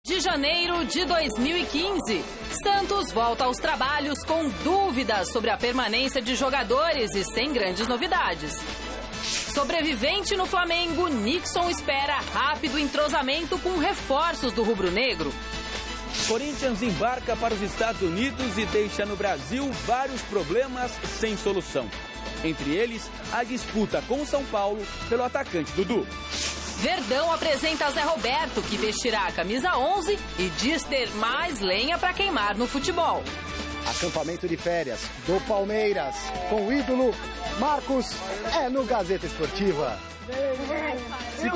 De janeiro de 2015, Santos volta aos trabalhos com dúvidas sobre a permanência de jogadores e sem grandes novidades. Sobrevivente no Flamengo, Nixon espera rápido entrosamento com reforços do rubro-negro. Corinthians embarca para os Estados Unidos e deixa no Brasil vários problemas sem solução. Entre eles, a disputa com o São Paulo pelo atacante Dudu. Verdão apresenta Zé Roberto, que vestirá a camisa 11 e diz ter mais lenha para queimar no futebol. Acampamento de férias do Palmeiras com o ídolo Marcos é no Gazeta Esportiva. Se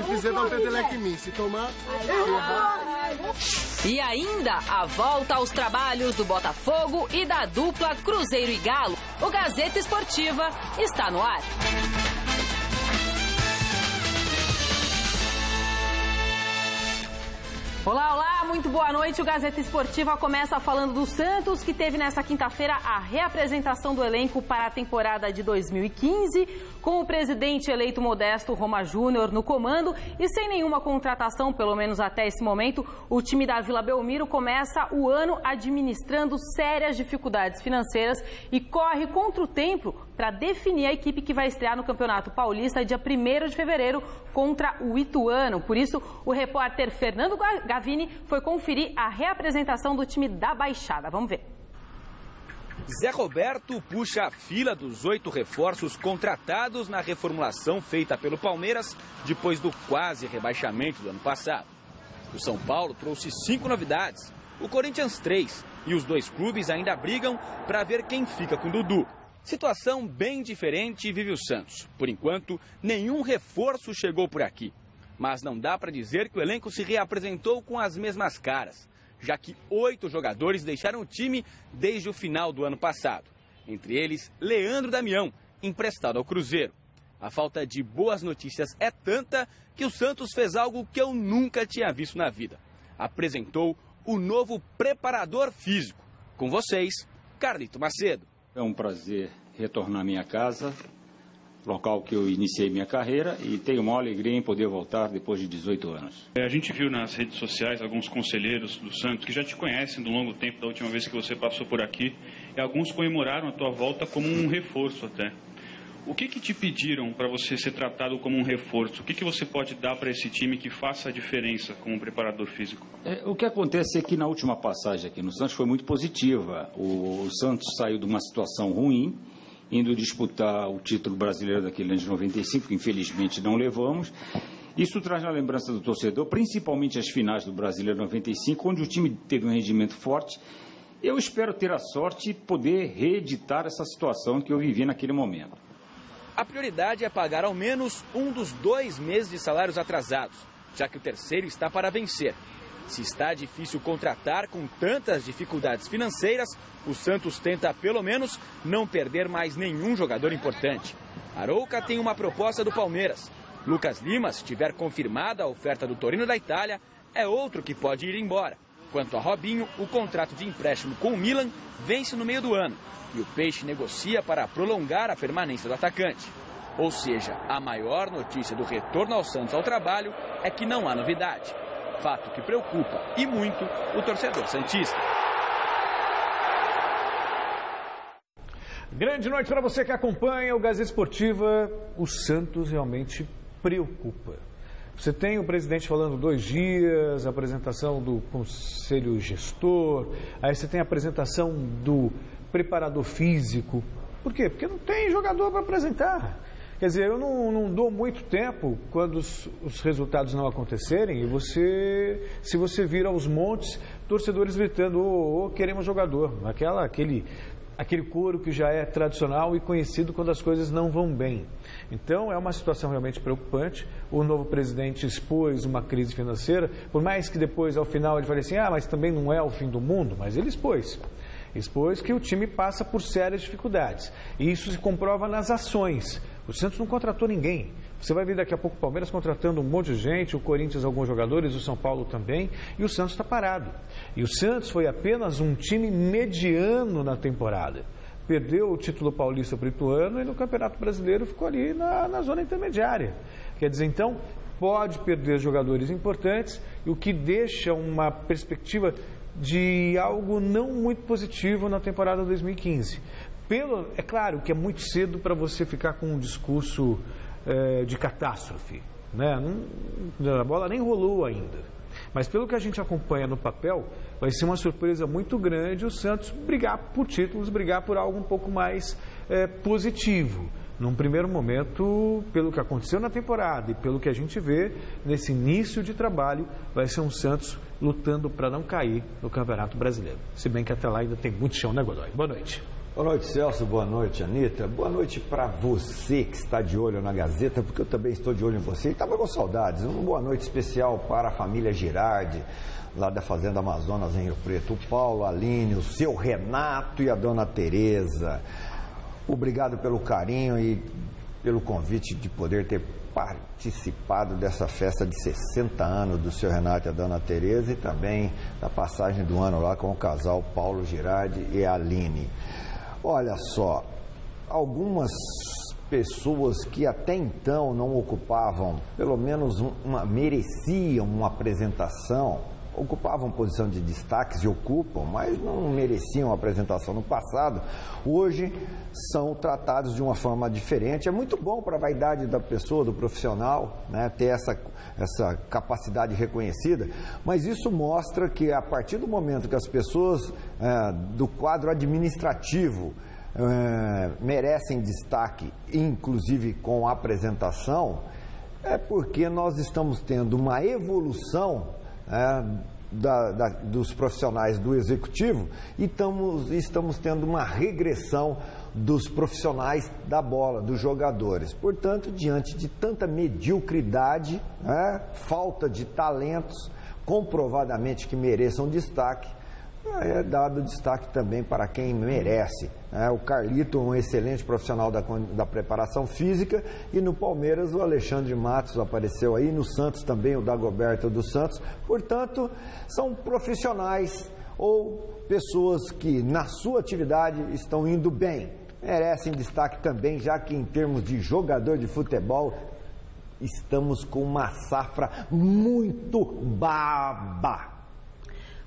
quiser dar um peteleco em mim, se tomar... E ainda a volta aos trabalhos do Botafogo e da dupla Cruzeiro e Galo. O Gazeta Esportiva está no ar. Olá, olá, muito boa noite. O Gazeta Esportiva começa falando do Santos, que teve nesta quinta-feira a reapresentação do elenco para a temporada de 2015, com o presidente eleito Modesto Roma Júnior no comando e sem nenhuma contratação, pelo menos até esse momento. O time da Vila Belmiro começa o ano administrando sérias dificuldades financeiras e corre contra o tempo para definir a equipe que vai estrear no Campeonato Paulista dia 1º de fevereiro contra o Ituano. Por isso, o repórter Fernando Gavini foi conferir a reapresentação do time da Baixada. Vamos ver. Zé Roberto puxa a fila dos 8 reforços contratados na reformulação feita pelo Palmeiras depois do quase rebaixamento do ano passado. O São Paulo trouxe 5 novidades, o Corinthians 3, e os 2 clubes ainda brigam para ver quem fica com Dudu. Situação bem diferente vive o Santos. Por enquanto, nenhum reforço chegou por aqui. Mas não dá para dizer que o elenco se reapresentou com as mesmas caras, já que 8 jogadores deixaram o time desde o final do ano passado. Entre eles, Leandro Damião, emprestado ao Cruzeiro. A falta de boas notícias é tanta que o Santos fez algo que eu nunca tinha visto na vida. Apresentou o novo preparador físico. Com vocês, Carlito Macedo. É um prazer retornar à minha casa, local que eu iniciei minha carreira, e tenho maior alegria em poder voltar depois de 18 anos. A gente viu nas redes sociais alguns conselheiros do Santos que já te conhecem do longo tempo da última vez que você passou por aqui, e alguns comemoraram a tua volta como um reforço até. O que te pediram para você ser tratado como um reforço? O que você pode dar para esse time que faça a diferença como preparador físico? O que acontece é que na última passagem aqui no Santos foi muito positiva. O Santos saiu de uma situação ruim, indo disputar o título brasileiro daquele ano de 95, que infelizmente não levamos. Isso traz na lembrança do torcedor, principalmente as finais do Brasileiro 95, onde o time teve um rendimento forte. Eu espero ter a sorte de poder reeditar essa situação que eu vivi naquele momento. A prioridade é pagar ao menos um dos 2 meses de salários atrasados, já que o terceiro está para vencer. Se está difícil contratar com tantas dificuldades financeiras, o Santos tenta pelo menos não perder mais nenhum jogador importante. Arouca tem uma proposta do Palmeiras. Lucas Lima, se tiver confirmada a oferta do Torino da Itália, é outro que pode ir embora. Quanto a Robinho, o contrato de empréstimo com o Milan vence no meio do ano. E o Peixe negocia para prolongar a permanência do atacante. Ou seja, a maior notícia do retorno ao Santos ao trabalho é que não há novidade. Fato que preocupa, e muito, o torcedor santista. Grande noite para você que acompanha o Gazeta Esportiva. O Santos realmente preocupa. Você tem o presidente falando 2 dias, a apresentação do conselho gestor, aí você tem a apresentação do preparador físico. Por quê? Porque não tem jogador para apresentar. Quer dizer, eu não dou muito tempo quando os resultados não acontecerem e se você vira aos montes, torcedores gritando, queremos jogador. Aquele coro que já é tradicional e conhecido quando as coisas não vão bem. Então, é uma situação realmente preocupante. O novo presidente expôs uma crise financeira, por mais que depois, ao final, ele fale assim, mas também não é o fim do mundo, mas ele expôs. Expôs que o time passa por sérias dificuldades. E isso se comprova nas ações. O Santos não contratou ninguém. Você vai ver daqui a pouco o Palmeiras contratando um monte de gente, o Corinthians alguns jogadores, o São Paulo também, e o Santos está parado. E o Santos foi apenas um time mediano na temporada. Perdeu o título paulista para o Ituano e no Campeonato Brasileiro ficou ali na zona intermediária. Quer dizer, então, pode perder jogadores importantes, o que deixa uma perspectiva de algo não muito positivo na temporada 2015. É claro que é muito cedo para você ficar com um discurso de catástrofe, né? A bola nem rolou ainda. Mas pelo que a gente acompanha no papel, vai ser uma surpresa muito grande o Santos brigar por títulos, brigar por algo um pouco mais positivo. Num primeiro momento, pelo que aconteceu na temporada e pelo que a gente vê nesse início de trabalho, vai ser um Santos lutando para não cair no Campeonato Brasileiro. Se bem que até lá ainda tem muito chão, né, Godoy? Boa noite. Boa noite, Celso. Boa noite, Anitta. Boa noite para você que está de olho na Gazeta, porque eu também estou de olho em você e estava com saudades. Uma boa noite especial para a família Girardi, lá da Fazenda Amazonas, em Rio Preto. O Paulo, a Aline, o seu Renato e a dona Tereza. Obrigado pelo carinho e pelo convite de poder ter participado dessa festa de 60 anos do seu Renato e a dona Tereza e também da passagem do ano lá com o casal Paulo Girardi e a Aline. Olha só, algumas pessoas que até então não ocupavam, pelo menos mereciam uma apresentação, ocupavam posição de destaques e ocupam, mas não mereciam apresentação no passado, hoje são tratados de uma forma diferente. É muito bom para a vaidade da pessoa, do profissional, né, ter essa capacidade reconhecida, mas isso mostra que a partir do momento que as pessoas do quadro administrativo merecem destaque, inclusive com apresentação, é porque nós estamos tendo uma evolução dos profissionais do executivo e estamos tendo uma regressão dos profissionais da bola, dos jogadores. Portanto, diante de tanta mediocridade, falta de talentos comprovadamente que mereçam destaque, é dado destaque também para quem merece. O Carlito, um excelente profissional da preparação física, e no Palmeiras o Alexandre Matos apareceu aí, no Santos também o Dagoberto dos Santos. Portanto, são profissionais ou pessoas que na sua atividade estão indo bem. Merecem destaque também, já que em termos de jogador de futebol, estamos com uma safra muito baba.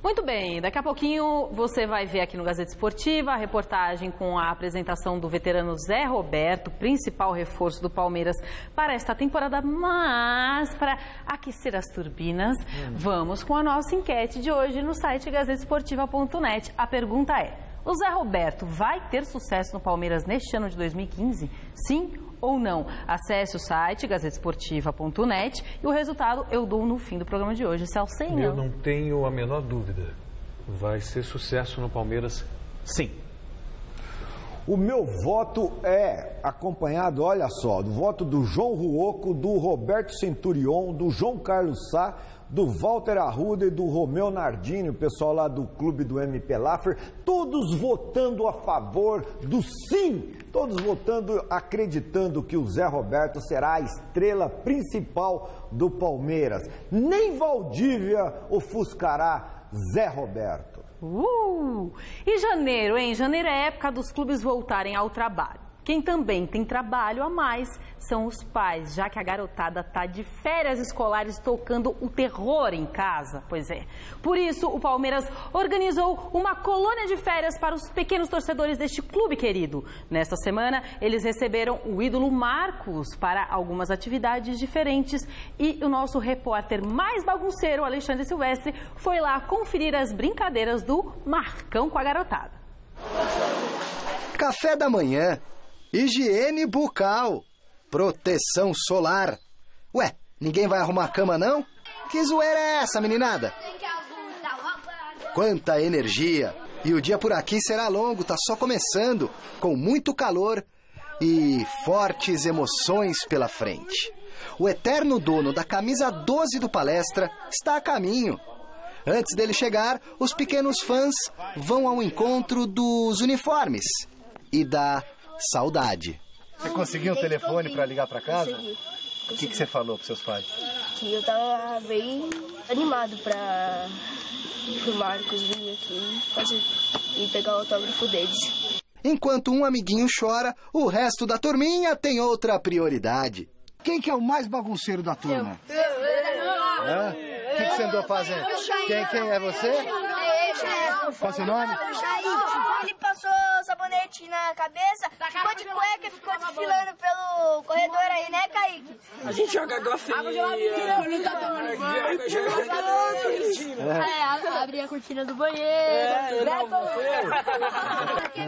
Muito bem, daqui a pouquinho você vai ver aqui no Gazeta Esportiva a reportagem com a apresentação do veterano Zé Roberto, principal reforço do Palmeiras para esta temporada, mas para aquecer as turbinas, vamos com a nossa enquete de hoje no site gazetesportiva.net. A pergunta é: o Zé Roberto vai ter sucesso no Palmeiras neste ano de 2015? Sim ou não? Acesse o site gazetesportiva.net e o resultado eu dou no fim do programa de hoje. Celcinho. Eu não tenho a menor dúvida. Vai ser sucesso no Palmeiras, sim. O meu voto é acompanhado, olha só, do voto do João Ruoco, do Roberto Centurion, do João Carlos Sá, do Walter Arruda e do Romeu Nardini, o pessoal lá do clube do MP Laffer, todos votando a favor do sim, todos votando, acreditando que o Zé Roberto será a estrela principal do Palmeiras. Nem Valdívia ofuscará Zé Roberto. E janeiro, hein? Janeiro é época dos clubes voltarem ao trabalho. Quem também tem trabalho a mais são os pais, já que a garotada está de férias escolares tocando o terror em casa. Pois é. Por isso, o Palmeiras organizou uma colônia de férias para os pequenos torcedores deste clube querido. Nesta semana, eles receberam o ídolo Marcos para algumas atividades diferentes e o nosso repórter mais bagunceiro, Alexandre Silvestre, foi lá conferir as brincadeiras do Marcão com a garotada. Café da manhã, higiene bucal, proteção solar. Ué, ninguém vai arrumar a cama, não? Que zoeira é essa, meninada? Quanta energia! E o dia por aqui será longo, tá só começando, com muito calor e fortes emoções pela frente. O eterno dono da camisa 12 do Palestra está a caminho. Antes dele chegar, os pequenos fãs vão ao encontro dos uniformes e da saudade. Você conseguiu um telefone para ligar para casa? Consegui. O que você falou para seus pais? Que eu tava bem animado para o Marcos vir aqui e pegar o autógrafo deles. Enquanto um amiguinho chora, o resto da turminha tem outra prioridade. Quem que é o mais bagunceiro da turma? Eu. O que você andou fazendo? Quem é você? Qual é o seu nome? Ele passou sabonete na cabeça, ficou de cueca e ficou desfilando pelo corredor aí, né, Kaique? A gente joga golfe. Abrir a cortina do banheiro.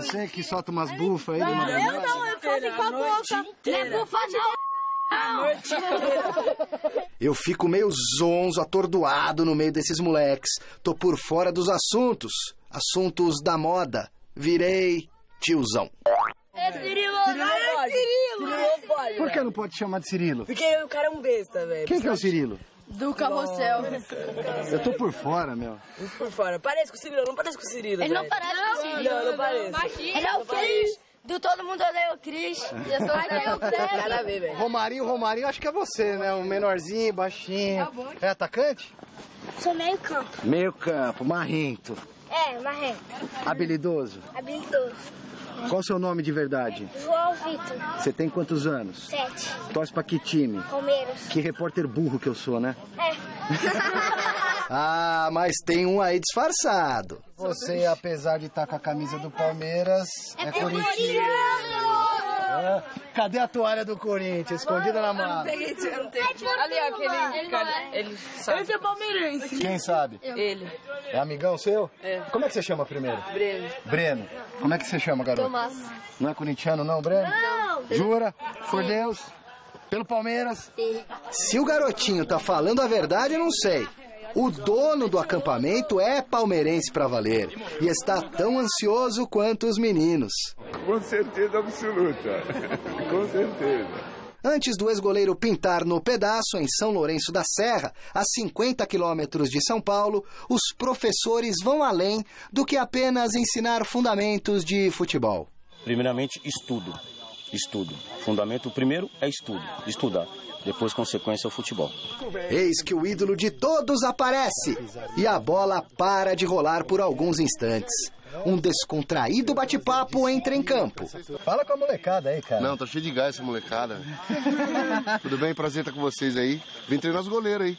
Você que solta umas bufas aí. Eu faço com a boca. Não é bufa, não. Eu fico meio zonzo, atordoado no meio desses moleques. Tô por fora dos assuntos. Assuntos da moda. Virei tiozão. É Cirilo. Por que não pode chamar de Cirilo? Porque o cara é um besta, velho. Quem que é o Cirilo? Do carrossel. Eu tô por fora, meu. Por fora. Parece com o Cirilo, não parece com o Cirilo, Ele não parece com o Cirilo. Não parece. Ele é o Cris. Do Todo Mundo Odeia o Cris. Eu sou o Nada a ver, velho. Romarinho, acho que é você, né? Um menorzinho, baixinho. É atacante? Sou meio campo. Meio campo, marrento. É, marrento. Habilidoso. Habilidoso. Qual o seu nome de verdade? João Vitor. Você tem quantos anos? 7. Torce pra que time? Palmeiras. Que repórter burro que eu sou, né? É. Ah, mas tem um aí disfarçado. Você, apesar de estar com a camisa do Palmeiras, é corintiano. Cadê a toalha do Corinthians? Escondida na mala. Peguei, eu não tenho. Ali, ó, aquele cara, ele sabe. Esse é palmeirense. Quem sabe? Ele. É amigão seu? É. Como é que você chama primeiro? Breno. Breno. Como é que você chama, garoto? Tomás. Não é corintiano não, Breno? Não. Jura? Por Deus? Pelo Palmeiras? Sim. Se o garotinho tá falando a verdade, eu não sei. O dono do acampamento é palmeirense pra valer e está tão ansioso quanto os meninos. Com certeza absoluta. Com certeza. Antes do ex-goleiro pintar no pedaço, em São Lourenço da Serra, a 50 quilômetros de São Paulo, os professores vão além do que apenas ensinar fundamentos de futebol. Primeiramente, estudo. Estudo. Fundamento primeiro é estudo. Estudar. Depois, consequência, é o futebol. Eis que o ídolo de todos aparece e a bola para de rolar por alguns instantes. Um descontraído bate-papo entra em campo. Fala com a molecada aí, cara. Não, tá cheio de gás essa molecada. Tudo bem? Prazer estar com vocês aí. Vim treinar os goleiros aí.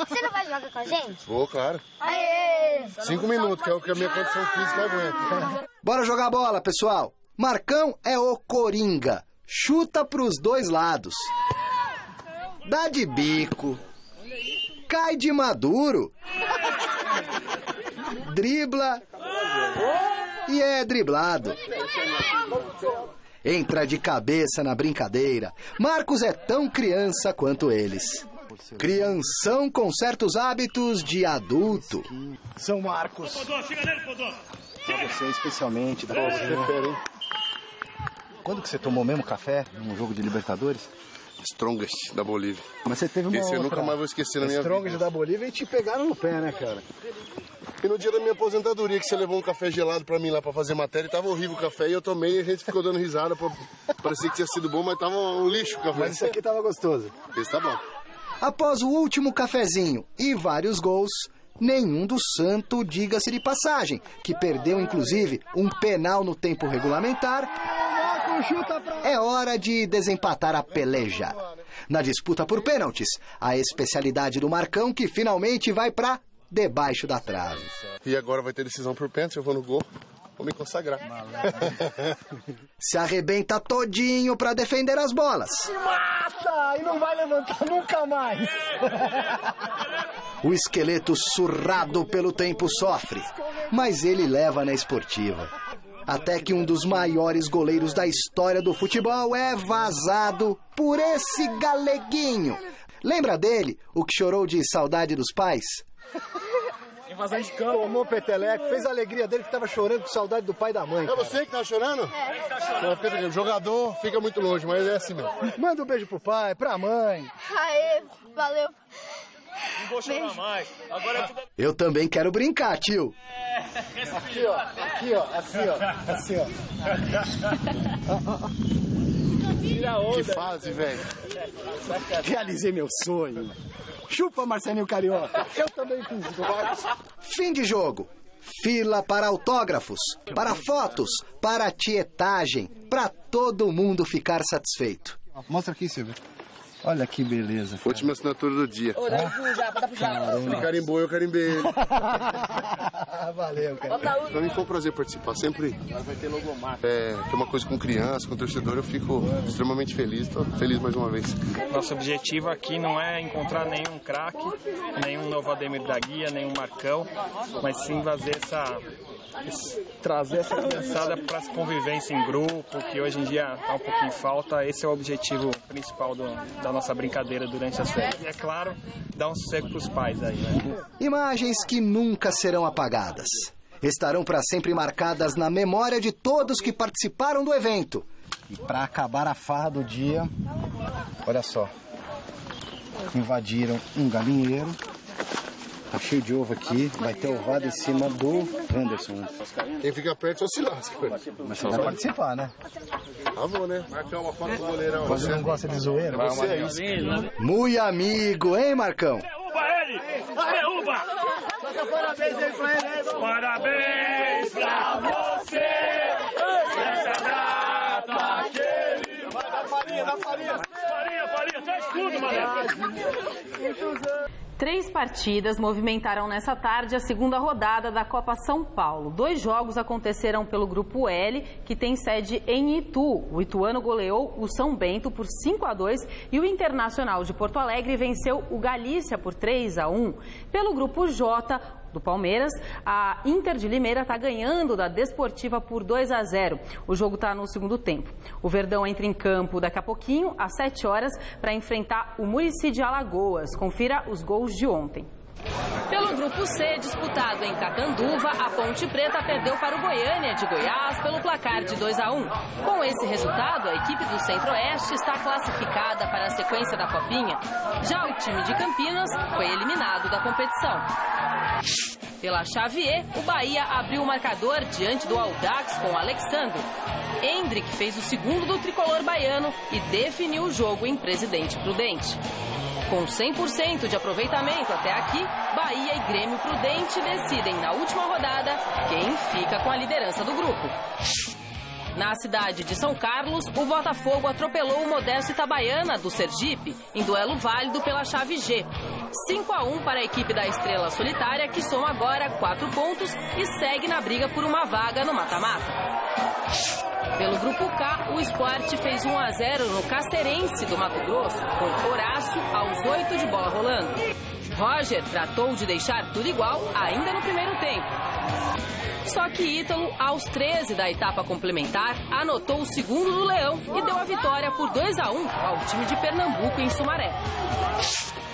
Você não vai jogar com a gente? Vou, claro. Aê! 5 minutos, que é o que a minha condição física aguenta. Bora jogar bola, pessoal. Marcão é o Coringa. Chuta pros dois lados. Dá de bico. Cai de maduro. Dribla. E é driblado. Entra de cabeça na brincadeira. Marcos é tão criança quanto eles. Crianção com certos hábitos de adulto. São Marcos. Pra você especialmente. Da Quando que você tomou mesmo café num jogo de Libertadores? Strongest da Bolívia. Mas você teve uma Esse eu outra. nunca mais vou esquecer na minha vida. Strongest da Bolívia e te pegaram no pé, né, cara? E no dia da minha aposentadoria, que você levou um café gelado pra mim lá pra fazer matéria, e tava horrível o café, e eu tomei e a gente ficou dando risada. Parecia que tinha sido bom, mas tava um lixo o café. Mas isso aqui tava gostoso. Esse tá bom. Após o último cafezinho e vários gols, nenhum do Santo, diga-se de passagem, que perdeu inclusive um penal no tempo regulamentar, é hora de desempatar a peleja. Na disputa por pênaltis, a especialidade do Marcão, que finalmente vai pra debaixo da trave. E agora vai ter decisão por pênalti, eu vou no gol, vou me consagrar. Se arrebenta todinho pra defender as bolas. Mata! E não vai levantar nunca mais. O esqueleto surrado pelo tempo sofre, mas ele leva na esportiva. Até que um dos maiores goleiros da história do futebol é vazado por esse galeguinho. Lembra dele, o que chorou de saudade dos pais? Invasão de campo. Tomou peteleco, fez a alegria dele que tava chorando com saudade do pai e da mãe. É você que tá chorando? É. O jogador fica muito longe, mas é assim mesmo. Manda um beijo pro pai, pra mãe. Aê, valeu. Não vou chorar mais. Agora é tudo... Eu também quero brincar, tio. Aqui, ó. Aqui, ó. Assim, ó. Assim, ó. Que fase, velho. Realizei meu sonho. Chupa, Marcelinho Carioca. Eu também fiz. Fim de jogo. Fila para autógrafos, para fotos, para tietagem, para todo mundo ficar satisfeito. Mostra aqui, Silvio. Olha que beleza. Última assinatura do dia. Ele carimbou, eu carimbei ele. Valeu, cara. Pra mim foi um prazer participar. Sempre tem uma coisa com criança, com torcedor, eu fico extremamente feliz. Tô feliz mais uma vez. Nosso objetivo aqui não é encontrar nenhum craque, nenhum novo Ademir da Guia, nenhum Marcão, mas sim trazer essa criançada para essa convivência em grupo, que hoje em dia está um pouquinho em falta. Esse é o objetivo principal da nossa brincadeira durante as férias. E é claro, dar um sossego para os pais aí, né? Imagens que nunca serão apagadas. Estarão para sempre marcadas na memória de todos que participaram do evento. E para acabar a farra do dia, olha só. Invadiram um galinheiro. Tá cheio de ovo aqui, vai ter ovado em cima do Anderson. Quem fica perto só se lasca. Mas você vai participar, né? Vou, né? Marcar uma foto com o goleirão. Você não gosta de zoeira? Você é isso. Muito amigo, hein, Marcão? Derruba ele! Derruba! Parabéns aí pra ele, irmão! Parabéns pra você! Essa data querida! Vai dar farinha, dá farinha! Farinha, tá escudo, mano! 3 partidas movimentaram nessa tarde a segunda rodada da Copa São Paulo. 2 jogos aconteceram pelo Grupo L, que tem sede em Itu. O Ituano goleou o São Bento por 5-2 e o Internacional de Porto Alegre venceu o Galícia por 3-1. Pelo Grupo J do Palmeiras, a Inter de Limeira está ganhando da Desportiva por 2-0. O jogo está no segundo tempo. O Verdão entra em campo daqui a pouquinho, às 7 horas, para enfrentar o Muricy de Alagoas. Confira os gols de ontem. Pelo Grupo C, disputado em Catanduva, a Ponte Preta perdeu para o Goiânia de Goiás pelo placar de 2-1. Com esse resultado, a equipe do Centro-Oeste está classificada para a sequência da Copinha. Já o time de Campinas foi eliminado da competição. Pela chave E, o Bahia abriu o marcador diante do Audax com o Alexandre. Hendrick fez o segundo do tricolor baiano e definiu o jogo em Presidente Prudente. Com 100% de aproveitamento até aqui, Bahia e Grêmio Prudente decidem na última rodada quem fica com a liderança do grupo. Na cidade de São Carlos, o Botafogo atropelou o Modesto Itabaiana do Sergipe em duelo válido pela chave G. 5-1 para a equipe da Estrela Solitária, que soma agora 4 pontos e segue na briga por uma vaga no mata-mata. Pelo Grupo K, o Sport fez 1-0 no Cacerense do Mato Grosso, com Horácio aos 8 de bola rolando. Roger tratou de deixar tudo igual ainda no primeiro tempo. Só que Ítalo, aos 13 da etapa complementar, anotou o segundo do Leão e deu a vitória por 2-1 ao time de Pernambuco em Sumaré.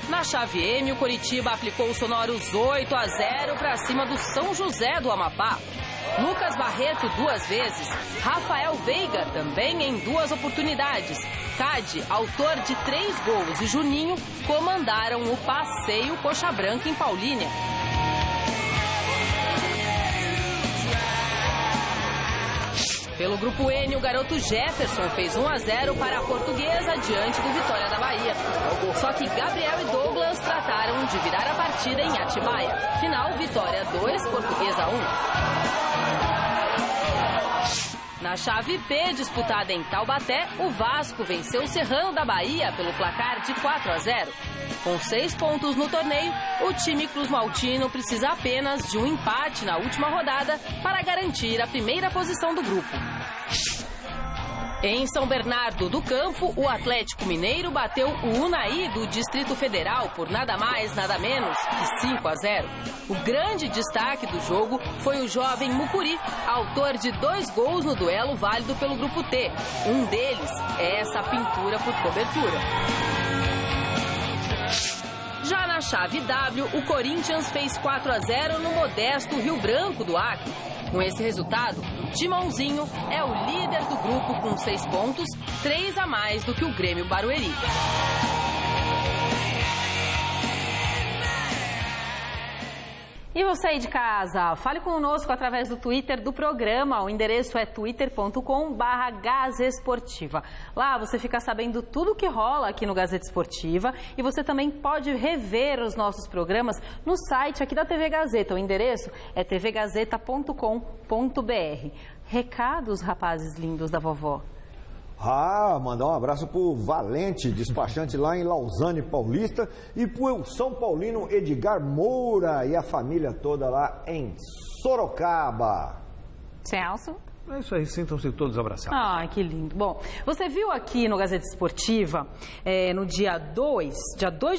Na chave M, o Coritiba aplicou sonoros 8-0 para cima do São José do Amapá. Lucas Barreto 2 vezes, Rafael Veiga também em 2 oportunidades. Cade, autor de 3 gols, e Juninho comandaram o passeio Coxa Branca em Paulínia. Pelo Grupo N, o garoto Jefferson fez 1-0 para a Portuguesa diante do Vitória da Bahia. Só que Gabriel e Douglas trataram de virar a partida em Atibaia. Final, Vitória 2, Portuguesa 1. Na chave P, disputada em Taubaté, o Vasco venceu o Serrano da Bahia pelo placar de 4-0. Com 6 pontos no torneio, o time cruzmaltino precisa apenas de um empate na última rodada para garantir a primeira posição do grupo. Em São Bernardo do Campo, o Atlético Mineiro bateu o Unai do Distrito Federal por nada mais, nada menos que 5-0. O grande destaque do jogo foi o jovem Mucuri, autor de 2 gols no duelo válido pelo Grupo T. Um deles é essa pintura por cobertura. Já na chave W, o Corinthians fez 4-0 no modesto Rio Branco do Acre. Com esse resultado, o Timãozinho é o líder do grupo com 6 pontos, 3 a mais do que o Grêmio Barueri. E você aí de casa, fale conosco através do Twitter do programa. O endereço é twitter.com/Gazetesportiva. Lá você fica sabendo tudo que rola aqui no Gazeta Esportiva e você também pode rever os nossos programas no site aqui da TV Gazeta. O endereço é tvgazeta.com.br. Recados, rapazes lindos da vovó. Mandar um abraço pro Valente, despachante lá em Lausanne Paulista, e pro São Paulino Edgar Moura e a família toda lá em Sorocaba. Celso? É isso aí, sintam-se todos abraçados. Ah, que lindo. Bom, você viu aqui no Gazeta Esportiva, no dia 2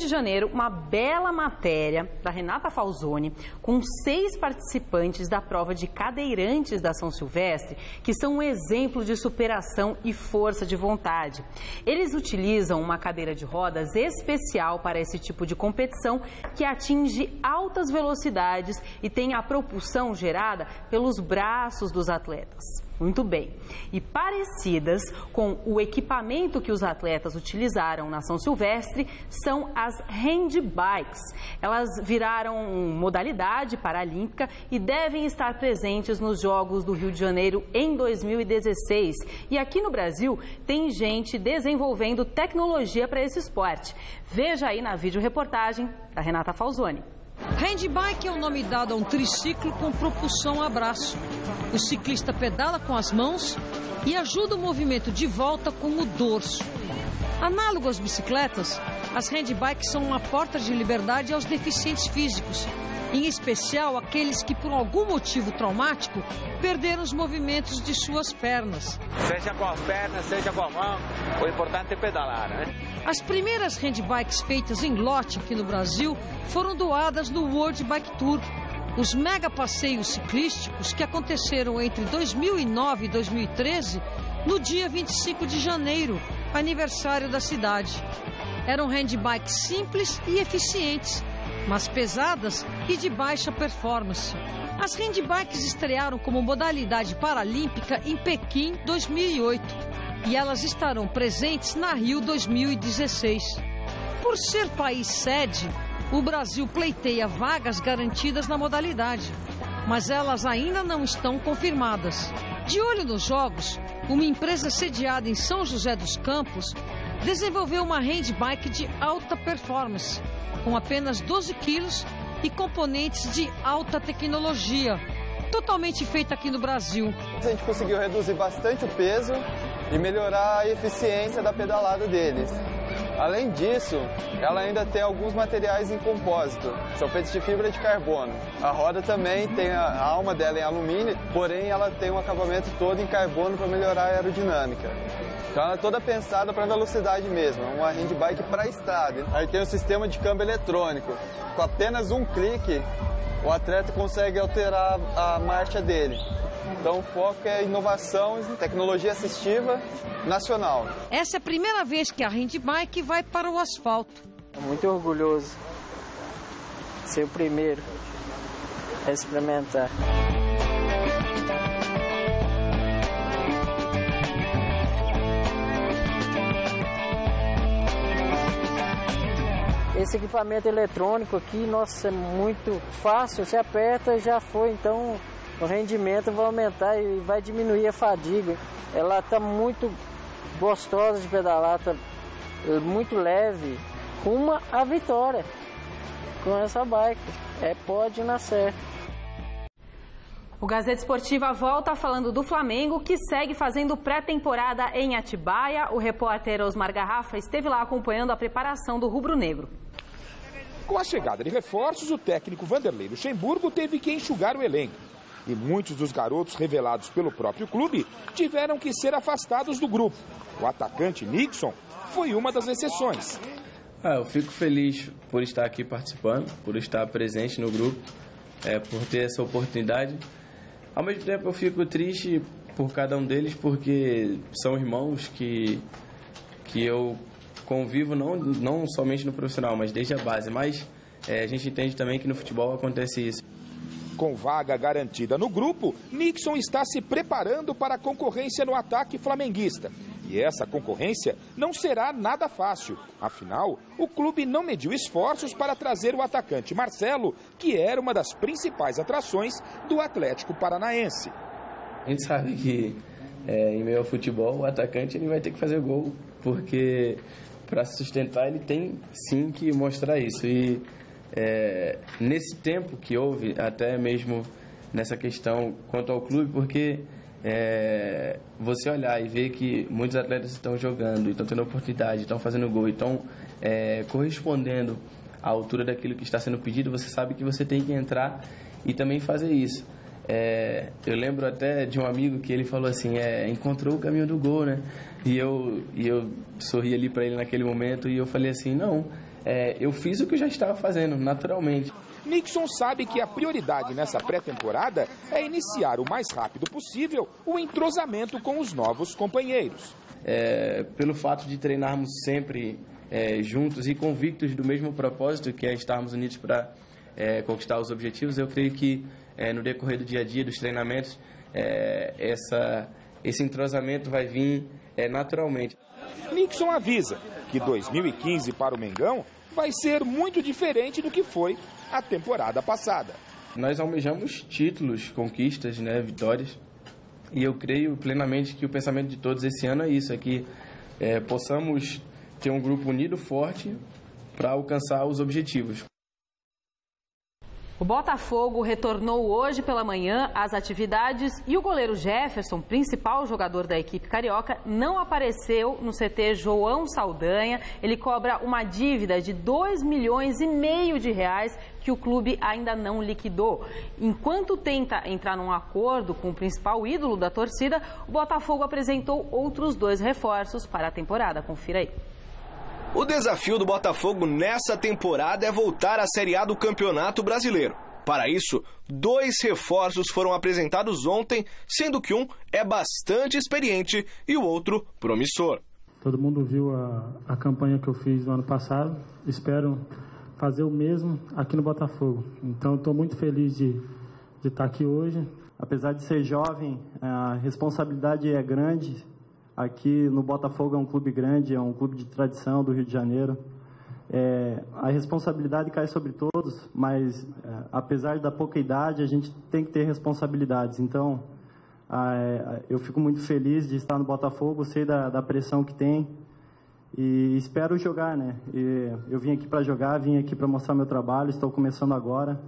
de janeiro, uma bela matéria da Renata Falzoni com 6 participantes da prova de cadeirantes da São Silvestre, que são um exemplo de superação e força de vontade. Eles utilizam uma cadeira de rodas especial para esse tipo de competição que atinge altas velocidades e tem a propulsão gerada pelos braços dos atletas. Muito bem. E parecidas com o equipamento que os atletas utilizaram na São Silvestre são as handbikes. Elas viraram modalidade paralímpica e devem estar presentes nos Jogos do Rio de Janeiro em 2016. E aqui no Brasil tem gente desenvolvendo tecnologia para esse esporte. Veja aí na videoreportagem da Renata Falzoni. Handbike é o nome dado a um triciclo com propulsão a braço. O ciclista pedala com as mãos e ajuda o movimento de volta com o dorso. Análogo às bicicletas, as handbikes são uma porta de liberdade aos deficientes físicos, em especial aqueles que, por algum motivo traumático, perderam os movimentos de suas pernas. Seja com as pernas, seja com a mão, o importante é pedalar, né? As primeiras handbikes feitas em lote aqui no Brasil foram doadas no World Bike Tour. Os mega passeios ciclísticos que aconteceram entre 2009 e 2013, no dia 25 de janeiro, aniversário da cidade. Eram handbikes simples e eficientes, mas pesadas e de baixa performance. As handbikes estrearam como modalidade paralímpica em Pequim 2008 e elas estarão presentes na Rio 2016. Por ser país sede, o Brasil pleiteia vagas garantidas na modalidade, mas elas ainda não estão confirmadas. De olho nos Jogos, uma empresa sediada em São José dos Campos desenvolveu uma handbike de alta performance, com apenas 12 quilos e componentes de alta tecnologia, totalmente feita aqui no Brasil. A gente conseguiu reduzir bastante o peso e melhorar a eficiência da pedalada deles. Além disso, ela ainda tem alguns materiais em compósito, são feitos de fibra de carbono. A roda também tem a alma dela em alumínio, porém ela tem um acabamento todo em carbono para melhorar a aerodinâmica. Então ela é toda pensada para velocidade mesmo, é uma handbike para estrada. Aí tem o sistema de câmbio eletrônico. Com apenas um clique, o atleta consegue alterar a marcha dele. Então o foco é inovação e tecnologia assistiva nacional. Essa é a primeira vez que a handbike vai para o asfalto. Muito orgulhoso de ser o primeiro a experimentar. Esse equipamento eletrônico aqui, nossa, é muito fácil, você aperta e já foi, então o rendimento vai aumentar e vai diminuir a fadiga. Ela está muito gostosa de pedalar, está muito leve, rumo à vitória com essa bike. Pode na certa. O Gazeta Esportiva volta falando do Flamengo, que segue fazendo pré-temporada em Atibaia. O repórter Osmar Garrafa esteve lá acompanhando a preparação do rubro-negro. Com a chegada de reforços, o técnico Vanderlei Luxemburgo teve que enxugar o elenco. E muitos dos garotos revelados pelo próprio clube tiveram que ser afastados do grupo. O atacante Nixon foi uma das exceções. Eu fico feliz por estar aqui participando, por estar presente no grupo, por ter essa oportunidade. Ao mesmo tempo eu fico triste por cada um deles, porque são irmãos que eu convivo não somente no profissional, mas desde a base. Mas a gente entende também que no futebol acontece isso. Com vaga garantida no grupo, Nixon está se preparando para a concorrência no ataque flamenguista. E essa concorrência não será nada fácil. Afinal, o clube não mediu esforços para trazer o atacante Marcelo, que era uma das principais atrações do Atlético Paranaense. A gente sabe que em meio ao futebol, o atacante ele vai ter que fazer gol, porque para se sustentar ele tem sim que mostrar isso. E nesse tempo que houve, até mesmo nessa questão quanto ao clube, porque você olhar e ver que muitos atletas estão jogando, estão tendo oportunidade, estão fazendo gol, estão correspondendo à altura daquilo que está sendo pedido, você sabe que você tem que entrar e também fazer isso. Eu lembro até de um amigo que ele falou assim, encontrou o caminho do gol, né? E eu sorri ali para ele naquele momento e eu falei assim, não, eu fiz o que eu já estava fazendo, naturalmente. Nixon sabe que a prioridade nessa pré-temporada é iniciar o mais rápido possível o entrosamento com os novos companheiros. Pelo fato de treinarmos sempre juntos e convictos do mesmo propósito, que é estarmos unidos para conquistar os objetivos, eu creio que no decorrer do dia a dia, dos treinamentos, esse entrosamento vai vir naturalmente. Nixon avisa que 2015 para o Mengão vai ser muito diferente do que foi a temporada passada. Nós almejamos títulos, conquistas, vitórias, e eu creio plenamente que o pensamento de todos esse ano é isso, é que possamos ter um grupo unido, forte, para alcançar os objetivos. O Botafogo retornou hoje pela manhã às atividades e o goleiro Jefferson, principal jogador da equipe carioca, não apareceu no CT João Saldanha. Ele cobra uma dívida de R$2,5 milhões que o clube ainda não liquidou. Enquanto tenta entrar num acordo com o principal ídolo da torcida, o Botafogo apresentou outros 2 reforços para a temporada. Confira aí. O desafio do Botafogo nessa temporada é voltar à Série A do Campeonato Brasileiro. Para isso, 2 reforços foram apresentados ontem, sendo que um é bastante experiente e o outro promissor. Todo mundo viu a campanha que eu fiz no ano passado. Espero fazer o mesmo aqui no Botafogo. Então, estou muito feliz de estar aqui hoje. Apesar de ser jovem, a responsabilidade é grande. Aqui no Botafogo é um clube grande, é um clube de tradição do Rio de Janeiro. A responsabilidade cai sobre todos, mas apesar da pouca idade, a gente tem que ter responsabilidades. Então, eu fico muito feliz de estar no Botafogo, sei da pressão que tem e espero jogar, né? Eu vim aqui para jogar, vim aqui para mostrar meu trabalho, estou começando agora,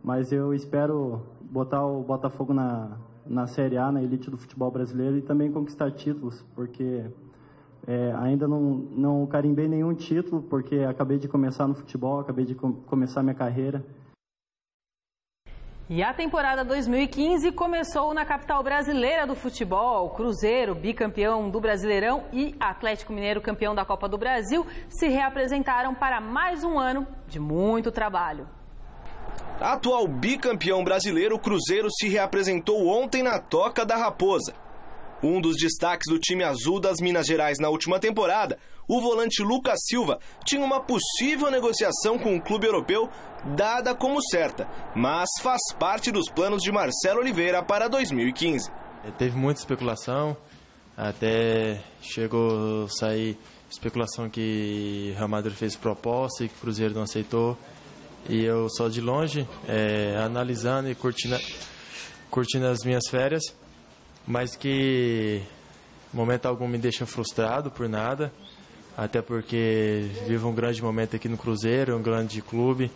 mas eu espero botar o Botafogo na Série A, na elite do futebol brasileiro e também conquistar títulos, porque ainda não carimbei nenhum título, porque acabei de começar no futebol, acabei de começar minha carreira. E a temporada 2015 começou na capital brasileira do futebol. Cruzeiro, bicampeão do Brasileirão, e Atlético Mineiro, campeão da Copa do Brasil, se reapresentaram para mais um ano de muito trabalho. Atual bicampeão brasileiro, o Cruzeiro se reapresentou ontem na Toca da Raposa. Um dos destaques do time azul das Minas Gerais na última temporada, o volante Lucas Silva, tinha uma possível negociação com o clube europeu dada como certa, mas faz parte dos planos de Marcelo Oliveira para 2015. Teve muita especulação, até chegou a sair especulação que o Real Madrid fez proposta e que o Cruzeiro não aceitou. E eu só de longe, analisando e curtindo as minhas férias, mas que momento algum me deixa frustrado por nada, até porque vivo um grande momento aqui no Cruzeiro, um grande clube,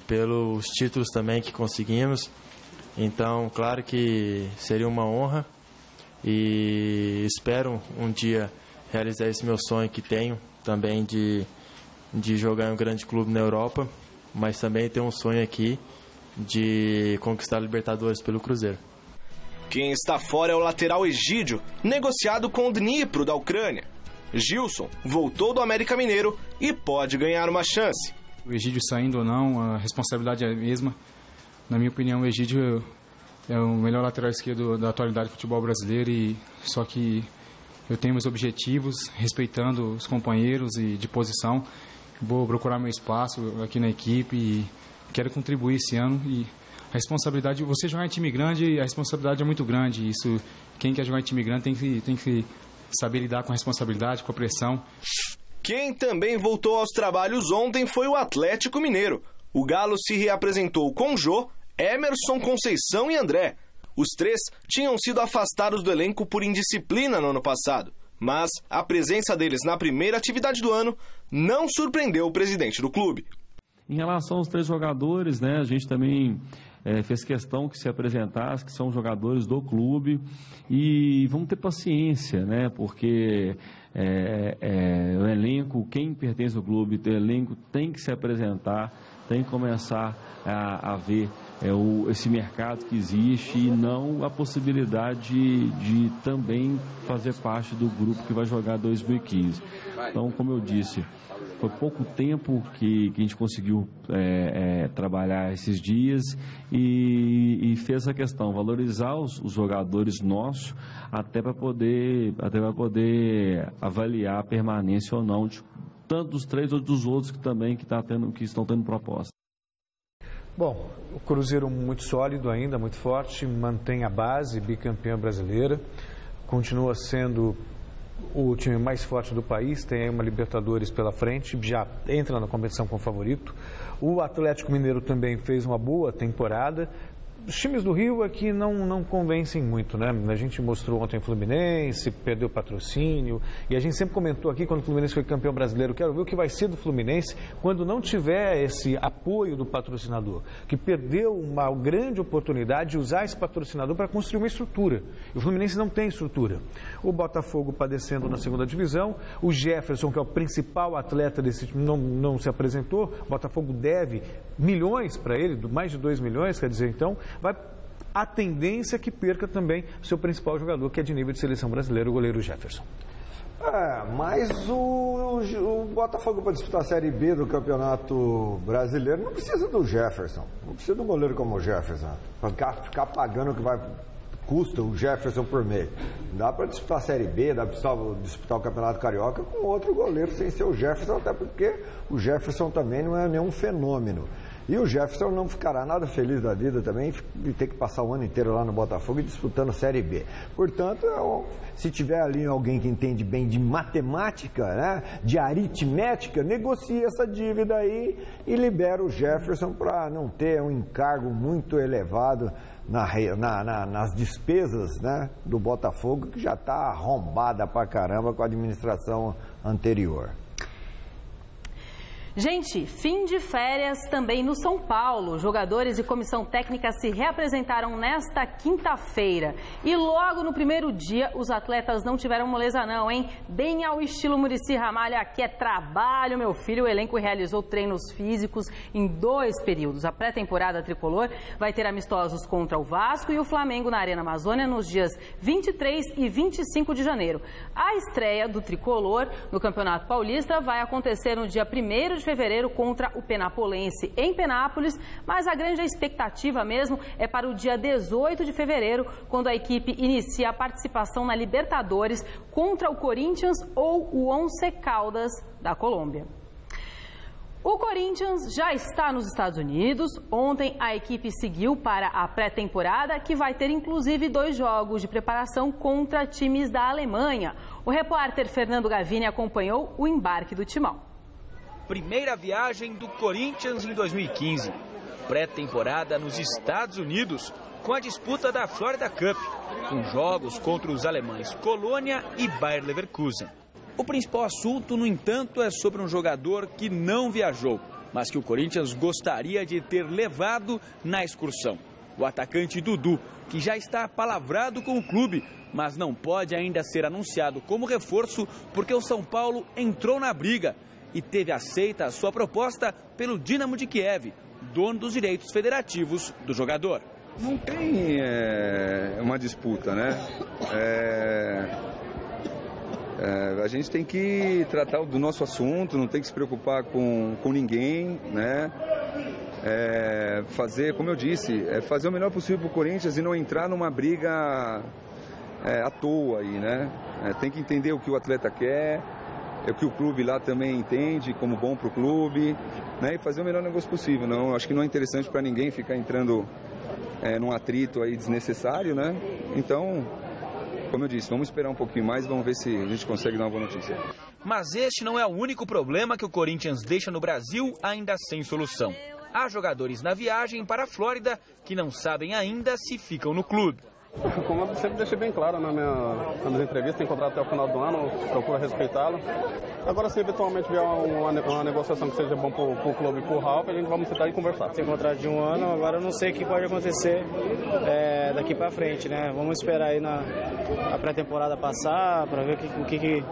pelos títulos também que conseguimos. Então, claro que seria uma honra e espero um dia realizar esse meu sonho que tenho também de jogar em um grande clube na Europa, mas também tenho um sonho aqui de conquistar a Libertadores pelo Cruzeiro. Quem está fora é o lateral Egídio, negociado com o Dnipro da Ucrânia. Gilson voltou do América Mineiro e pode ganhar uma chance. O Egídio saindo ou não, a responsabilidade é a mesma. Na minha opinião, o Egídio é o melhor lateral esquerdo da atualidade do futebol brasileiro, só que eu tenho meus objetivos, respeitando os companheiros e de posição. Vou procurar meu espaço aqui na equipe e quero contribuir esse ano. E a responsabilidade, você jogar em time grande, a responsabilidade é muito grande. Isso, quem quer jogar em time grande tem que saber lidar com a responsabilidade, com a pressão. Quem também voltou aos trabalhos ontem foi o Atlético Mineiro. O Galo se reapresentou com Jô, Emerson, Conceição e André. Os 3 tinham sido afastados do elenco por indisciplina no ano passado. Mas a presença deles na primeira atividade do ano não surpreendeu o presidente do clube. Em relação aos 3 jogadores, a gente também fez questão que se apresentasse, que são jogadores do clube, e vamos ter paciência, né? Porque o elenco, quem pertence ao clube, o elenco tem que se apresentar, tem que começar a ver esse mercado que existe e não a possibilidade de também fazer parte do grupo que vai jogar 2015. Então, como eu disse, foi pouco tempo que a gente conseguiu trabalhar esses dias e fez essa questão, valorizar os jogadores nossos até para poder avaliar a permanência ou não de tanto dos 3 ou dos outros que estão tendo proposta. Bom, o Cruzeiro muito sólido ainda, muito forte, mantém a base, bicampeã brasileira, continua sendo o time mais forte do país, tem aí uma Libertadores pela frente, já entra na competição como favorito. O Atlético Mineiro também fez uma boa temporada. Os times do Rio aqui não convencem muito, né? A gente mostrou ontem o Fluminense, perdeu patrocínio, e a gente sempre comentou aqui quando o Fluminense foi campeão brasileiro, quero ver o que vai ser do Fluminense quando não tiver esse apoio do patrocinador, que perdeu uma grande oportunidade de usar esse patrocinador para construir uma estrutura. E o Fluminense não tem estrutura. O Botafogo padecendo na segunda divisão, o Jefferson, que é o principal atleta desse time, não se apresentou, o Botafogo deve milhões para ele, mais de 2 milhões, quer dizer, então, a tendência é que perca também o seu principal jogador, que é de nível de seleção brasileira, o goleiro Jefferson. Mas o Botafogo para disputar a Série B do Campeonato Brasileiro não precisa do Jefferson, não precisa de um goleiro como o Jefferson, para ficar pagando o que custa o Jefferson por mês. Dá para disputar a Série B, dá para disputar o Campeonato Carioca com outro goleiro sem ser o Jefferson, até porque o Jefferson também não é nenhum fenômeno. E o Jefferson não ficará nada feliz da vida também de ter que passar o ano inteiro lá no Botafogo e disputando Série B. Portanto, se tiver ali alguém que entende bem de matemática, né, de aritmética, negocie essa dívida aí e libera o Jefferson para não ter um encargo muito elevado nas despesas, né, do Botafogo, que já está arrombada pra caramba com a administração anterior. Gente, fim de férias também no São Paulo. Jogadores e comissão técnica se reapresentaram nesta quinta-feira. E logo no primeiro dia, os atletas não tiveram moleza não, hein? Bem ao estilo Muricy Ramalho, aqui é trabalho, meu filho. O elenco realizou treinos físicos em 2 períodos. A pré-temporada tricolor vai ter amistosos contra o Vasco e o Flamengo na Arena Amazônia nos dias 23 e 25 de janeiro. A estreia do tricolor no Campeonato Paulista vai acontecer no dia 1º de fevereiro contra o Penapolense em Penápolis, mas a grande expectativa mesmo é para o dia 18 de fevereiro, quando a equipe inicia a participação na Libertadores contra o Corinthians ou o Once Caldas da Colômbia. O Corinthians já está nos Estados Unidos. Ontem a equipe seguiu para a pré-temporada, que vai ter inclusive 2 jogos de preparação contra times da Alemanha. O repórter Fernando Gavini acompanhou o embarque do timão. Primeira viagem do Corinthians em 2015. Pré-temporada nos Estados Unidos, com a disputa da Florida Cup, com jogos contra os alemães Colônia e Bayer Leverkusen. O principal assunto, no entanto, é sobre um jogador que não viajou, mas que o Corinthians gostaria de ter levado na excursão. O atacante Dudu, que já está palavrado com o clube, mas não pode ainda ser anunciado como reforço porque o São Paulo entrou na briga e teve aceita a sua proposta pelo Dinamo de Kiev, dono dos direitos federativos do jogador. Não tem uma disputa, né? A gente tem que tratar do nosso assunto, não tem que se preocupar com ninguém, né? Fazer, como eu disse, fazer o melhor possível para o Corinthians e não entrar numa briga à toa aí, né? Tem que entender o que o atleta quer, é o que o clube lá também entende como bom para o clube, né? E fazer o melhor negócio possível. Não, acho que não é interessante para ninguém ficar entrando num atrito aí desnecessário, né? Então, como eu disse, vamos esperar um pouquinho mais e vamos ver se a gente consegue dar uma boa notícia. Mas este não é o único problema que o Corinthians deixa no Brasil ainda sem solução. Há jogadores na viagem para a Flórida que não sabem ainda se ficam no clube. Como eu sempre deixei bem claro nas minhas entrevistas, tem contrato até o final do ano, procuro respeitá-lo. Agora, se eventualmente vier uma negociação que seja bom para o clube e para o Ralf, a gente vai sentar e conversar. Tem contrato de 1 ano, agora eu não sei o que pode acontecer daqui para frente, né? Vamos esperar aí a pré-temporada passar para ver o que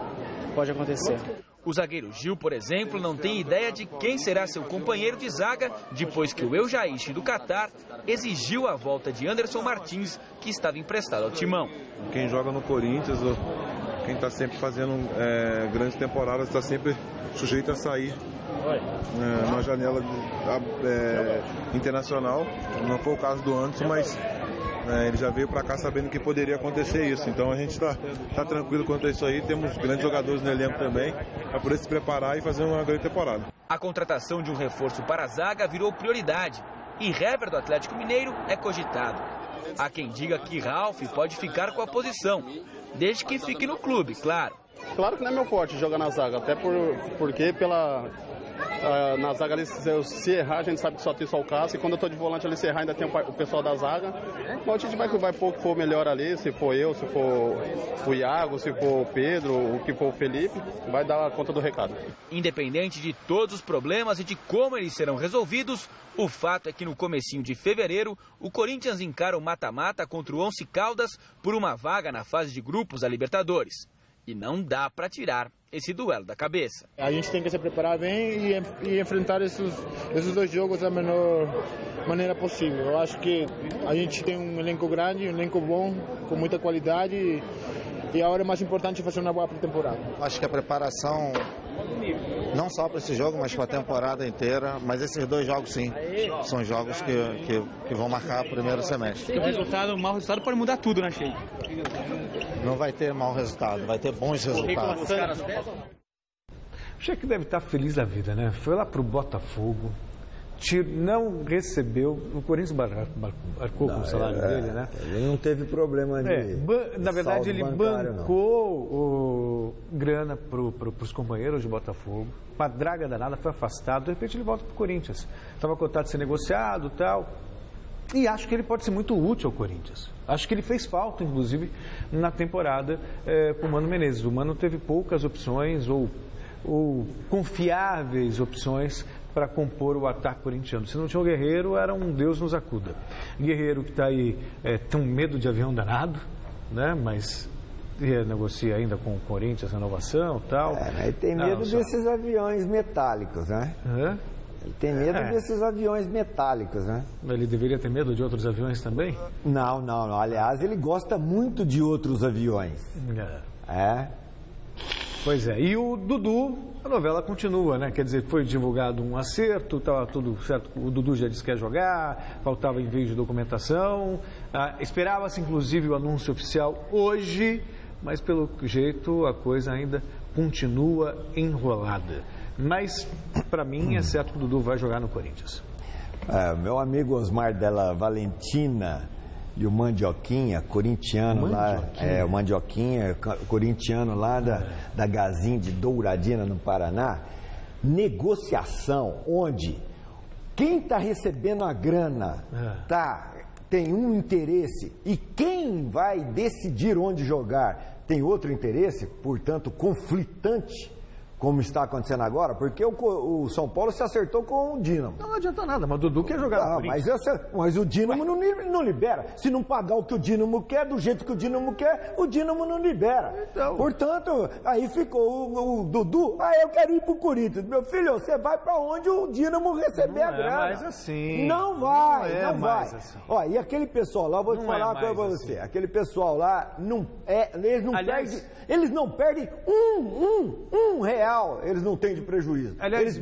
pode acontecer. O zagueiro Gil, por exemplo, não tem ideia de quem será seu companheiro de zaga depois que o El Jaish do Catar exigiu a volta de Anderson Martins, que estava emprestado ao Timão. Quem joga no Corinthians, quem está sempre fazendo grandes temporadas, está sempre sujeito a sair numa janela internacional. Não foi o caso do Anderson, mas ele já veio para cá sabendo que poderia acontecer isso. Então a gente está tranquilo quanto a isso aí. Temos grandes jogadores no elenco também, para poder se preparar e fazer uma grande temporada. A contratação de um reforço para a zaga virou prioridade e Hever do Atlético Mineiro é cogitado. Há quem diga que Ralf pode ficar com a posição, desde que fique no clube, claro. Claro que não é meu forte jogar na zaga, até porque na zaga ali, se errar, a gente sabe que só tem o Cássio, e quando eu tô de volante ali, se errar, ainda tem o pessoal da zaga. Então a gente vai pôr o que for melhor ali, se for eu, se for o Iago, se for o Pedro, o que for o Felipe, vai dar conta do recado. Independente de todos os problemas e de como eles serão resolvidos, o fato é que no comecinho de fevereiro, o Corinthians encara o mata-mata contra o Once Caldas por uma vaga na fase de grupos da Libertadores. E não dá para tirar esse duelo da cabeça. A gente tem que se preparar bem e enfrentar esses 2 jogos da melhor maneira possível. Eu acho que a gente tem um elenco grande, um elenco bom, com muita qualidade e a hora mais importante é fazer uma boa pré-temporada. Acho que a preparação, não só para esse jogo, mas para a temporada inteira, mas esses 2 jogos sim, são jogos que vão marcar o primeiro semestre. O mau resultado pode mudar tudo, né, Sheik? Não vai ter mau resultado, vai ter bons resultados. O Sheik deve estar feliz da vida, né? Foi lá pro Botafogo, não recebeu, o Corinthians marcou com o salário dele, né? Ele não teve problema de na verdade, ele bancou grana para os companheiros de Botafogo, uma draga danada, foi afastado, de repente ele volta para o Corinthians. Estava cotado a ser negociado e tal, e acho que ele pode ser muito útil ao Corinthians. Acho que ele fez falta, inclusive, na temporada com o Mano Menezes. O Mano teve poucas opções ou confiáveis opções para compor o ataque corintiano. Se não tinha o Guerreiro, era um Deus nos acuda. Guerreiro que está aí, tem um medo de avião danado, né? Mas negocia ainda com o Corinthians a renovação e tal. Ele tem medo desses aviões metálicos, né? Ele tem medo desses aviões metálicos, né? Ele deveria ter medo de outros aviões também? Não. Aliás, ele gosta muito de outros aviões. Pois é, e o Dudu, a novela continua, né? Quer dizer, foi divulgado um acerto, estava tudo certo, o Dudu já disse que quer jogar, faltava envio de documentação, esperava-se inclusive o anúncio oficial hoje, mas pelo jeito a coisa ainda continua enrolada. Mas, para mim, é certo que o Dudu vai jogar no Corinthians. Meu amigo Osmar Della Valentina e o Mandioquinha, corintiano lá, o Mandioquinha, corintiano lá da Gazin de Douradina, no Paraná, negociação onde quem está recebendo a grana tem um interesse e quem vai decidir onde jogar tem outro interesse, portanto, conflitante, como está acontecendo agora, porque o São Paulo se acertou com o Dínamo. Não adianta nada, mas o Dudu quer jogar no Corinthians. Mas o Dínamo não libera. Se não pagar o que o Dínamo quer, do jeito que o Dínamo quer, o Dínamo não libera. Então... Portanto, aí ficou o Dudu, eu quero ir pro Corinthians. Meu filho, você vai para onde o Dínamo receber a grana. Não é mais assim. Não vai. Assim. E aquele pessoal lá, vou te falar uma coisa pra você. Assim. Aquele pessoal lá, eles não perdem um real. Eles não têm de prejuízo. Aliás,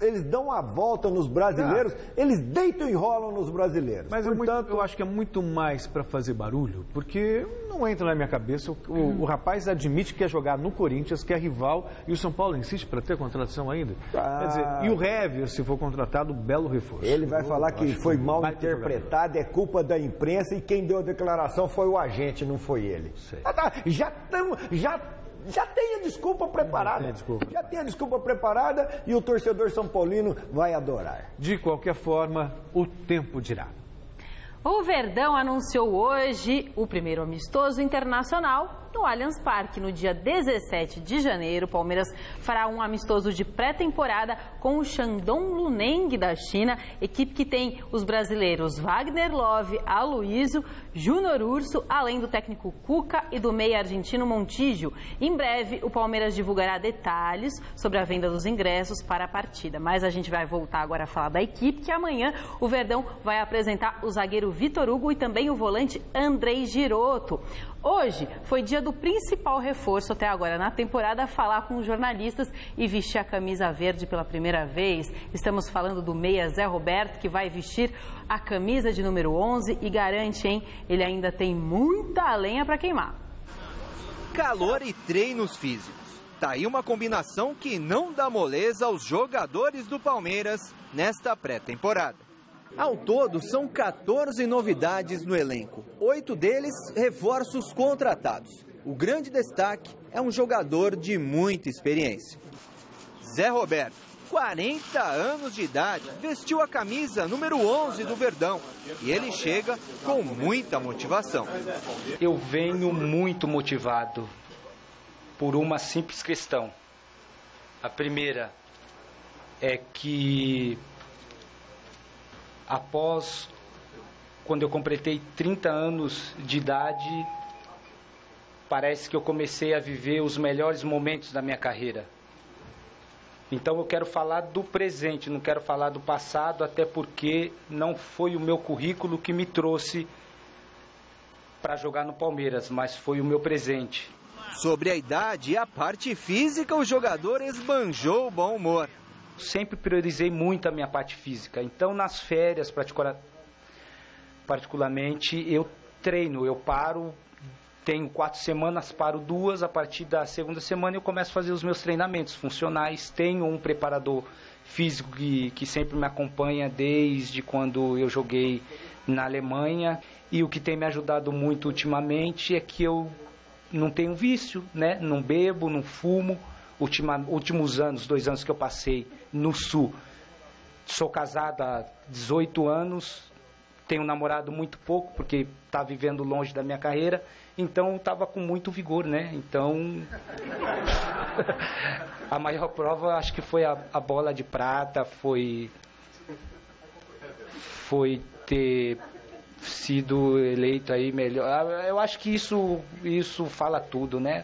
eles dão a volta nos brasileiros, eles deitam e rolam nos brasileiros. Mas eu acho que é muito mais para fazer barulho, porque não entra na minha cabeça. O rapaz admite que quer jogar no Corinthians, que é rival, e o São Paulo insiste para ter contratação ainda. Quer dizer, e o Hever, se for contratado, belo reforço. Ele vai falar que foi mal interpretado, é culpa da imprensa, e quem deu a declaração foi o agente, não foi ele. Já tem a desculpa preparada. Já tem a desculpa preparada e o torcedor são paulino vai adorar. De qualquer forma, o tempo dirá. O Verdão anunciou hoje o primeiro amistoso internacional no Allianz Parque. No dia 17 de janeiro, o Palmeiras fará um amistoso de pré-temporada com o Shandong Luneng da China, equipe que tem os brasileiros Wagner Love, Aloysio, Júnior Urso, além do técnico Cuca e do meia argentino Montijo. Em breve, o Palmeiras divulgará detalhes sobre a venda dos ingressos para a partida. Mas a gente vai voltar agora a falar da equipe, que amanhã o Verdão vai apresentar o zagueiro Vitor Hugo e também o volante Andrei Giroto. Hoje foi dia do principal reforço até agora na temporada, falar com os jornalistas e vestir a camisa verde pela primeira vez. Estamos falando do meia Zé Roberto, que vai vestir a camisa de número 11 e garante, hein? Ele ainda tem muita lenha para queimar. Calor e treinos físicos. Tá aí uma combinação que não dá moleza aos jogadores do Palmeiras nesta pré-temporada. Ao todo, são 14 novidades no elenco. 8 deles, reforços contratados. O grande destaque é um jogador de muita experiência. Zé Roberto, 40 anos de idade, vestiu a camisa número 11 do Verdão. E ele chega com muita motivação. Eu venho muito motivado por uma simples questão. A primeira é que após, quando eu completei 30 anos de idade, parece que eu comecei a viver os melhores momentos da minha carreira. Então eu quero falar do presente, não quero falar do passado, até porque não foi o meu currículo que me trouxe para jogar no Palmeiras, mas foi o meu presente. Sobre a idade e a parte física, o jogador esbanjou o bom humor. Sempre priorizei muito a minha parte física. Então, nas férias, particularmente, eu treino. Eu paro, tenho 4 semanas, paro 2. A partir da segunda semana, eu começo a fazer os meus treinamentos funcionais. Tenho um preparador físico que sempre me acompanha desde quando eu joguei na Alemanha. E o que tem me ajudado muito ultimamente é que eu não tenho vício, né? Não bebo, não fumo. Últimos anos, 2 anos que eu passei no Sul, sou casado há 18 anos, tenho namorado muito pouco, porque está vivendo longe da minha carreira, então estava com muito vigor, né? Então, a maior prova acho que foi a bola de prata, foi ter sido eleito aí melhor. Eu acho que isso fala tudo, né?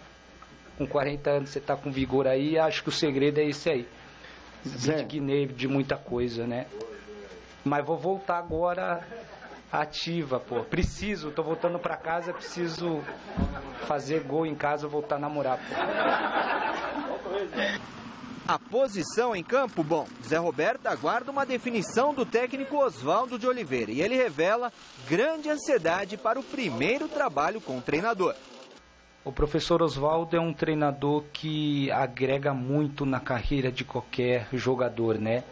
Com 40 anos você está com vigor aí, acho que o segredo é esse aí. Me indignei de muita coisa, né? Mas vou voltar agora ativa, pô. Tô voltando para casa, preciso fazer gol em casa, voltar a namorar, pô. A posição em campo, bom, Zé Roberto aguarda uma definição do técnico Oswaldo de Oliveira e ele revela grande ansiedade para o primeiro trabalho com o treinador. O professor Oswaldo é um treinador que agrega muito na carreira de qualquer jogador, né?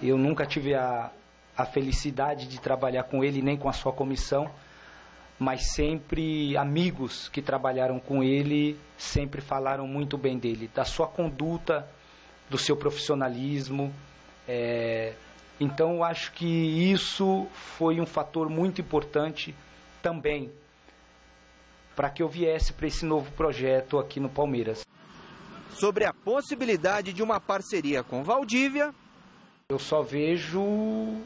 Eu nunca tive a felicidade de trabalhar com ele, nem com a sua comissão, mas sempre amigos que trabalharam com ele sempre falaram muito bem dele, da sua conduta, do seu profissionalismo. Então, eu acho que isso foi um fator muito importante também para que eu viesse para esse novo projeto aqui no Palmeiras. Sobre a possibilidade de uma parceria com Valdívia, eu só vejo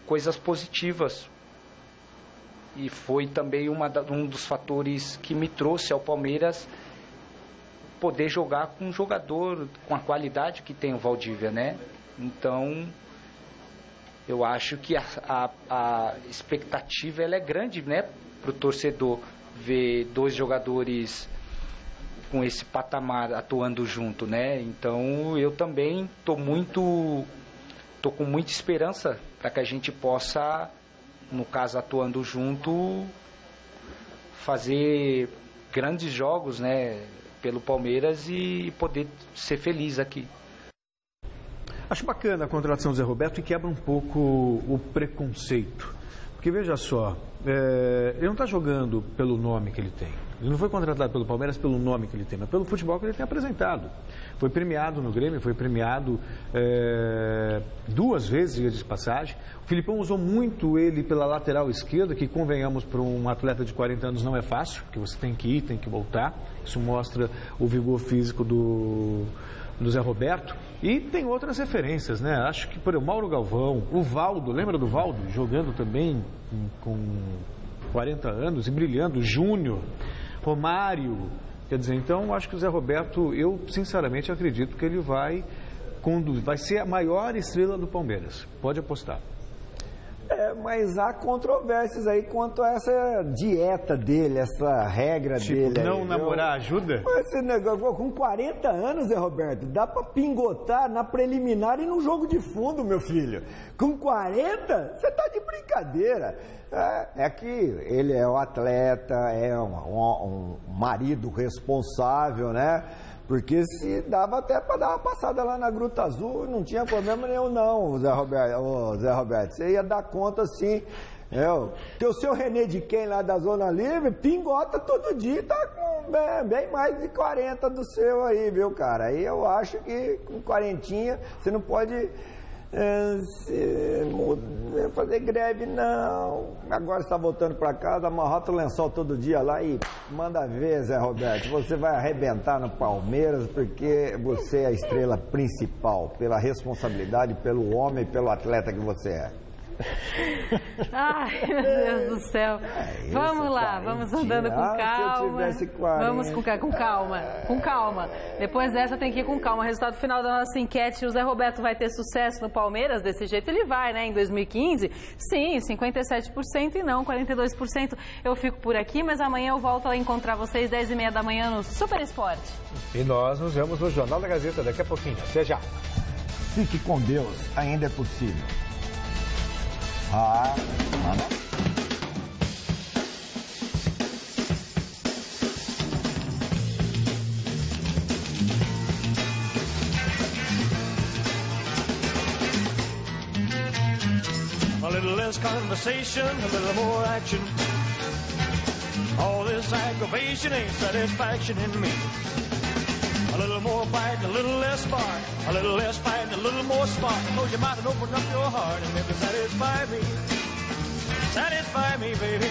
coisas positivas. E foi também um dos fatores que me trouxe ao Palmeiras poder jogar com um jogador com a qualidade que tem o Valdívia, né? Então, eu acho que a expectativa ela é grande, né? Para o torcedor ver 2 jogadores com esse patamar atuando junto, né? Então eu também tô com muita esperança para que a gente possa, no caso atuando junto, fazer grandes jogos, né? Pelo Palmeiras e poder ser feliz aqui. Acho bacana a contratação do Zé Roberto e quebra um pouco o preconceito. Porque veja só, ele não está jogando pelo nome que ele tem. Ele não foi contratado pelo Palmeiras pelo nome que ele tem, mas pelo futebol que ele tem apresentado. Foi premiado no Grêmio, foi premiado 2 vezes, diga de passagem. O Filipão usou muito ele pela lateral esquerda, que, convenhamos, para um atleta de 40 anos não é fácil, porque você tem que ir, tem que voltar. Isso mostra o vigor físico do Zé Roberto. E tem outras referências, né? Acho que, por exemplo, Mauro Galvão, o Valdo, lembra do Valdo? Jogando também com 40 anos e brilhando, Júnior, Romário. Quer dizer, então, acho que o Zé Roberto, eu sinceramente acredito que ele vai ser a maior estrela do Palmeiras. Pode apostar. Mas há controvérsias aí quanto a essa dieta dele, essa regra dele. Não namorar ajuda? Mas esse negócio, com 40 anos, Zé Roberto, dá pra pingotar na preliminar e no jogo de fundo, meu filho. Com 40, você tá de brincadeira. É que ele é um atleta, é um marido responsável, né? Porque se dava até para dar uma passada lá na Gruta Azul, não tinha problema nenhum não, Zé Roberto. Você ia dar conta sim. Porque o seu René de Quem lá da Zona Livre, pingota todo dia, tá com bem mais de 40 do seu aí, viu, cara? Aí eu acho que com 40 você não pode fazer greve, não. Agora você está voltando para casa, amarrota o lençol todo dia lá e manda ver, Zé Roberto. Você vai arrebentar no Palmeiras porque você é a estrela principal, pela responsabilidade, pelo homem e pelo atleta que você é. Ai, meu Deus do céu. Vamos lá, vamos andando com calma. Vamos com calma. Depois dessa tem que ir com calma. Resultado final da nossa enquete: o Zé Roberto vai ter sucesso no Palmeiras? Desse jeito ele vai, né? Em 2015, sim, 57% e não 42%. Eu fico por aqui, mas amanhã eu volto a encontrar vocês 10h30 da manhã no Super Esporte. E nós nos vemos no Jornal da Gazeta daqui a pouquinho. Até já. Fique com Deus, ainda é possível. A little less conversation, a little more action. All this aggravation ain't satisfaction in me. A little more bite, a little less spark. A little less fight, a little more spark. Close your mouth and open up your heart and maybe satisfy me. Satisfy me, baby.